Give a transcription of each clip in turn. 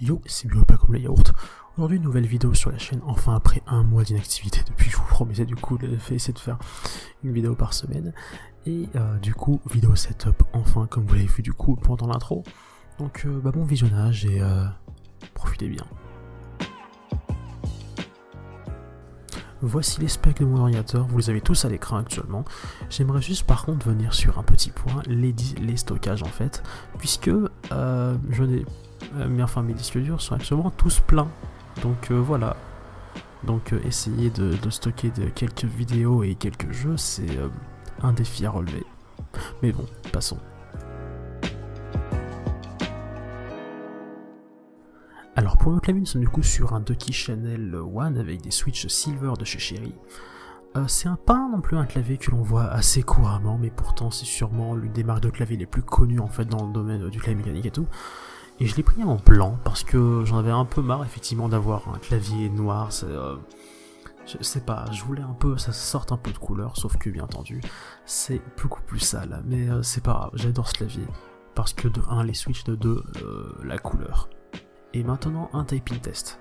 Yo, c'est pas comme le yaourt. Aujourd'hui, nouvelle vidéo sur la chaîne, enfin après un mois d'inactivité depuis que je vous promettais du coup essayer de faire une vidéo par semaine. Et du coup, vidéo setup, enfin comme vous l'avez vu du coup pendant l'intro. Donc bon visionnage et profitez bien. Voici les specs de mon ordinateur, vous les avez tous à l'écran actuellement. J'aimerais juste par contre venir sur un petit point, les stockages en fait, puisque mes disques durs sont actuellement tous pleins. Donc voilà. Donc essayer de stocker quelques vidéos et quelques jeux, c'est un défi à relever. Mais bon, passons. Alors pour le clavier, nous sommes du coup sur un Ducky Channel One avec des switches silver de chez Cherry. C'est pas non plus un clavier que l'on voit assez couramment, mais pourtant c'est sûrement l'une des marques de clavier les plus connues en fait dans le domaine du clavier mécanique et tout. Et je l'ai pris en blanc parce que j'en avais un peu marre effectivement d'avoir un clavier noir. Je sais pas, je voulais un peu, ça sorte un peu de couleur, sauf que bien entendu, c'est beaucoup plus sale. Mais c'est pas grave, j'adore ce clavier parce que de 1 les switches, de 2 la couleur. Et maintenant un typing test.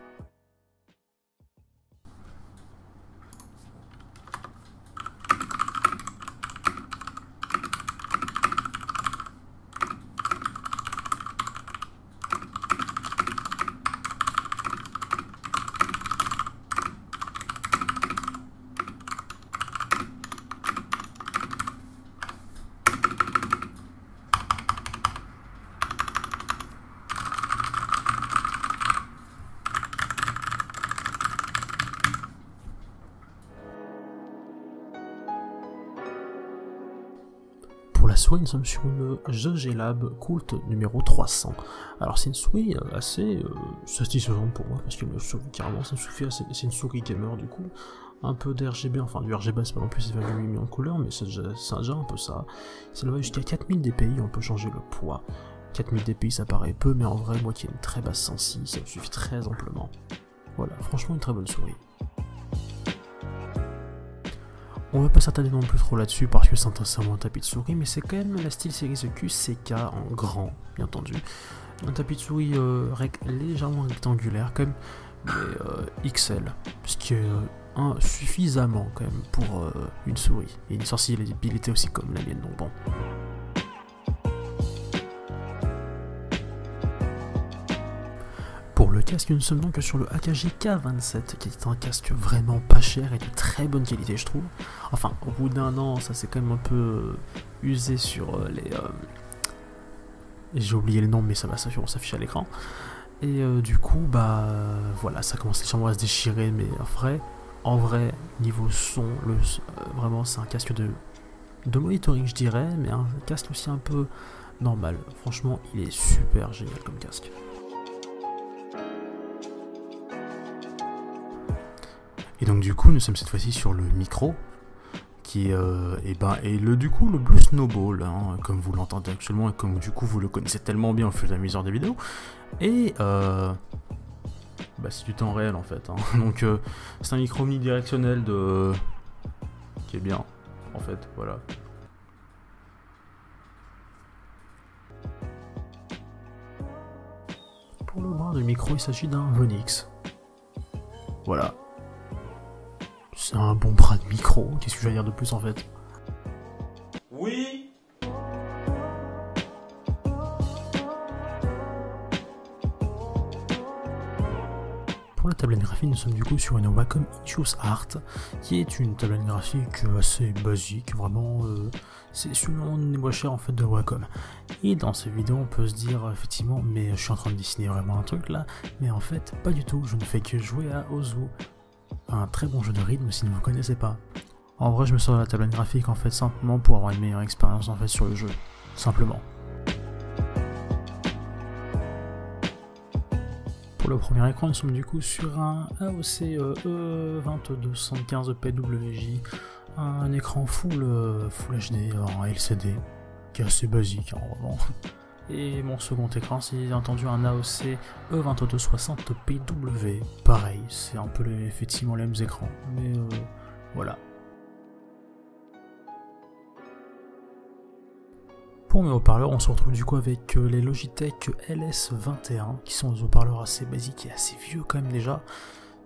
Pour la souris, nous sommes sur une GG Lab Cult numéro 300. Alors c'est une souris assez satisfaisante pour moi, parce qu'elle me suffit carrément, ça me suffit assez, c'est une souris gamer du coup. Un peu d'RGB, enfin du RGB c'est pas non plus, c'est 28 millions de couleurs, mais c'est déjà un peu ça. Ça va jusqu'à 4000 dpi, on peut changer le poids. 4000 dpi ça paraît peu, mais en vrai, moi qui ai une très basse sensi, ça me suffit très amplement. Voilà, franchement une très bonne souris. On va pas s'attarder non plus trop là-dessus parce que c'est intéressant un tapis de souris, mais c'est quand même la SteelSeries QCK en grand, bien entendu. Un tapis de souris légèrement rectangulaire, quand même, mais XL, ce qui est suffisamment quand même pour une souris. Et une sensibilité aussi comme la mienne, donc bon. Pour le casque, nous sommes donc sur le AKG K27, qui est un casque vraiment pas cher et de très bonne qualité, je trouve. Enfin, au bout d'un an, ça s'est quand même un peu usé sur les... J'ai oublié le nom, mais ça va s'afficher à l'écran. Et du coup, bah voilà, ça commence légèrement à se déchirer, mais en vrai, niveau son, vraiment c'est un casque de monitoring, je dirais, mais un casque aussi un peu normal. Franchement, il est super génial comme casque. Et donc du coup nous sommes cette fois-ci sur le micro qui est du coup le Blue Snowball, hein, comme vous l'entendez actuellement et comme du coup vous le connaissez tellement bien au fur et à mesure des vidéos. Et c'est du temps réel en fait, hein. Donc c'est un micro omnidirectionnel qui est bien en fait, voilà. Pour le bras de micro, il s'agit d'un Vonix. Voilà. C'est un bon bras de micro, qu'est-ce que je vais dire de plus en fait? Oui. Pour la tablette graphique, nous sommes du coup sur une Wacom Intuos Art, qui est une tablette graphique assez basique, vraiment, c'est sûrement une des moins chères en fait de Wacom. Et dans cette vidéo, on peut se dire effectivement, mais je suis en train de dessiner vraiment un truc là, mais en fait, pas du tout, je ne fais que jouer à Ozu. Un très bon jeu de rythme si vous ne connaissez pas. En vrai, je me sers de la tablette graphique en fait simplement pour avoir une meilleure expérience en fait sur le jeu, simplement. Pour le premier écran, nous sommes du coup sur un AOC E2275 PWJ, un écran full HD en LCD, qui est assez basique hein, vraiment. Et mon second écran, c'est bien entendu un AOC E2260 PW. Pareil, c'est un peu effectivement les mêmes écrans, mais voilà. Pour mes haut-parleurs, on se retrouve du coup avec les Logitech LS21, qui sont des haut-parleurs assez basiques et assez vieux quand même déjà.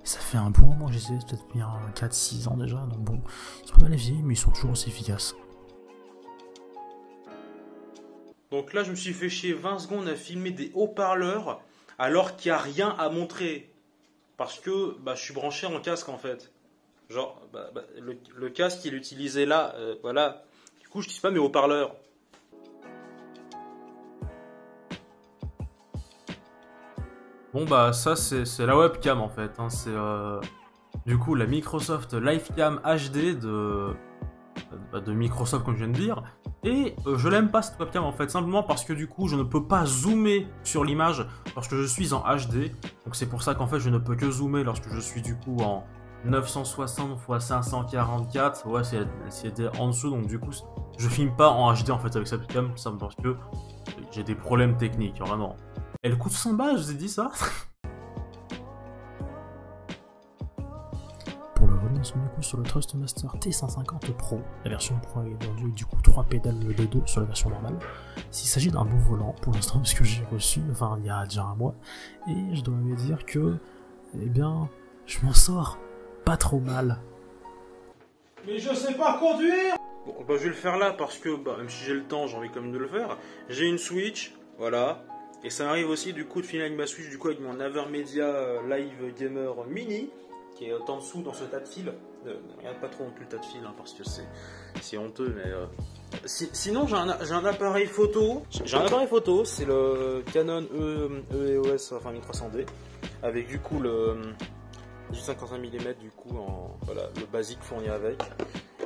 Ça fait un bon moment que j'essaie, peut-être bien 4-6 ans déjà, donc bon, ils sont pas mal vieillis, mais ils sont toujours aussi efficaces. Donc là, je me suis fait chier 20 secondes à filmer des haut-parleurs alors qu'il n'y a rien à montrer. Parce que je suis branché en casque en fait. Genre, le casque il est utilisé là, voilà. Du coup, je n'utilise pas mes haut-parleurs. Bon ça c'est la webcam en fait, hein. C'est du coup la Microsoft Livecam HD de Microsoft comme je viens de dire. Et je l'aime pas cette webcam en fait, simplement parce que du coup je ne peux pas zoomer sur l'image lorsque je suis en HD. Donc c'est pour ça qu'en fait je ne peux que zoomer lorsque je suis du coup en 960 x 544. Ouais, c'était en dessous, donc du coup je filme pas en HD en fait avec cette webcam, ça parce que j'ai des problèmes techniques, vraiment. Elle coûte 100 balles, je vous ai dit ça. Pour le volant, du coup sur le Trustmaster T150 Pro, la version Pro est vendue du coup 3 pédales de 2 sur la version normale. S'il s'agit d'un bon volant pour l'instant, parce que j'ai reçu, enfin il y a déjà un mois, et je dois me dire que, eh bien, je m'en sors pas trop mal. Mais je sais pas conduire. Bon, je vais le faire là parce que même si j'ai le temps, j'ai envie quand même de le faire. J'ai une Switch, voilà. Et ça m'arrive aussi du coup de finir avec ma Switch, du coup avec mon Avermedia Live Gamer Mini, qui est en dessous dans ce tas de fils. Regarde pas trop non plus le tas de fils, hein, parce que c'est honteux, mais... Sinon j'ai un appareil photo, c'est le Canon EOS, enfin 1300D, avec du coup le 55 mm du coup, voilà, le basique fourni avec,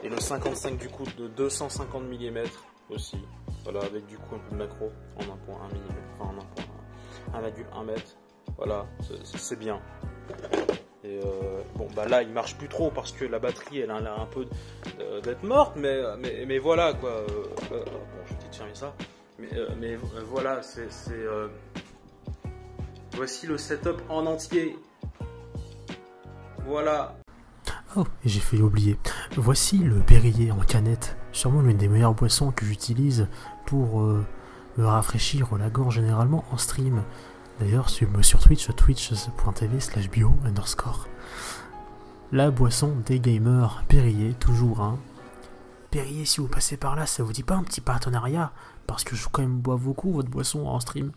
et le 55 du coup de 250 mm aussi. Voilà, avec du coup un peu de macro en 1.1 mm, enfin en 1,1 m. Voilà, c'est bien. Et là il marche plus trop parce que la batterie elle a l'air un peu d'être morte, mais voilà quoi. Bon, je vais peut-être fermer ça. Mais voilà, voici le setup en entier. Voilà. Oh, et j'ai failli oublier. Voici le Perrier en canette, sûrement l'une des meilleures boissons que j'utilise pour me rafraîchir la gorge généralement en stream. D'ailleurs, suivez-moi sur Twitch, twitch.tv/bio_. La boisson des gamers, Perrier, toujours, hein. Perrier, si vous passez par là, ça vous dit pas un petit partenariat? Parce que je quand même bois beaucoup votre boisson en stream.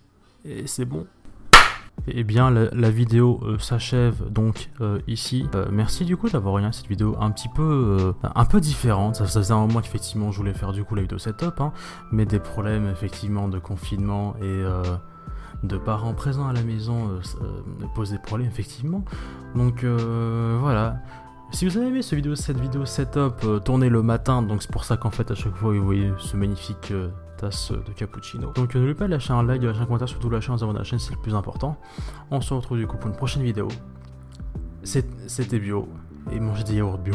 Et c'est bon. Eh bien la vidéo s'achève donc ici. Merci du coup d'avoir regardé cette vidéo un peu différente. Ça faisait un moment qu'effectivement je voulais faire du coup la vidéo setup, hein, mais des problèmes effectivement de confinement et de parents présents à la maison me posaient problème effectivement. Donc voilà. Si vous avez aimé cette vidéo setup tournée le matin, donc c'est pour ça qu'en fait à chaque fois vous voyez ce magnifique tasse de cappuccino. Donc n'oubliez pas de lâcher un like, de lâcher un commentaire, surtout lâcher un abonnement à la chaîne, c'est le plus important. On se retrouve du coup pour une prochaine vidéo. C'était bio, et mangez des yaourts bio.